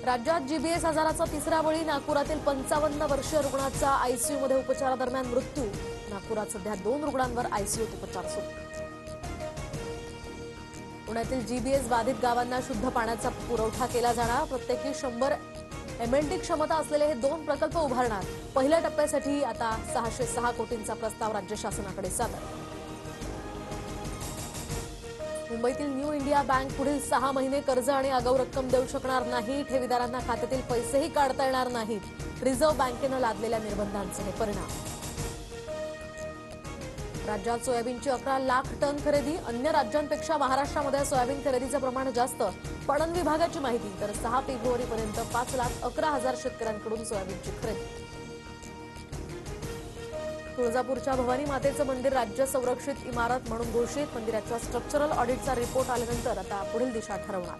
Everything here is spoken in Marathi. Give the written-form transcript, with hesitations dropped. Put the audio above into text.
राज्यात जीबीएस आजाराचा तिसरा बळी. नागपुरातील 55 वर्षीय रुग्णाचा आयसीयूमध्ये उपचारादरम्यान मृत्यू. नागपुरात सध्या 2 रुग्णांवर आयसीयूत उपचार सुरू. पुण्यातील जीबीएस बाधित गावांना शुद्ध पाण्याचा पुरवठा केला जाणार. प्रत्येकी 100 एमएलडी क्षमता असलेले हे 2 प्रकल्प उभारणार. पहिल्या टप्प्यासाठी आता 606 कोटींचा प्रस्ताव राज्य शासनाकडे सादर. मुंबईतील न्यू इंडिया बँक पुढील 6 महिने कर्ज आणि आगाऊ रक्कम देऊ शकणार नाही. ठेवीदारांना खात्यातील पैसेही काढता येणार नाहीत. रिझर्व्ह बँकेनं लादलेल्या निर्बंधांचे हे परिणाम. राज्यात सोयाबीनची 11 लाख टन खरेदी. अन्य राज्यांपेक्षा महाराष्ट्रामध्ये सोयाबीन खरेदीचं प्रमाण जास्त. पणन विभागाची माहिती. तर 6 फेब्रुवारीपर्यंत 5,11,000 शेतकऱ्यांकडून सोयाबीनची खरेदी. तुळजापूरच्या भवानी मातेचं मंदिर राज्य संरक्षित इमारत म्हणून घोषित. मंदिराच्या स्ट्रक्चरल ऑडिटचा रिपोर्ट आल्यानंतर आता पुढील दिशा ठरवणार.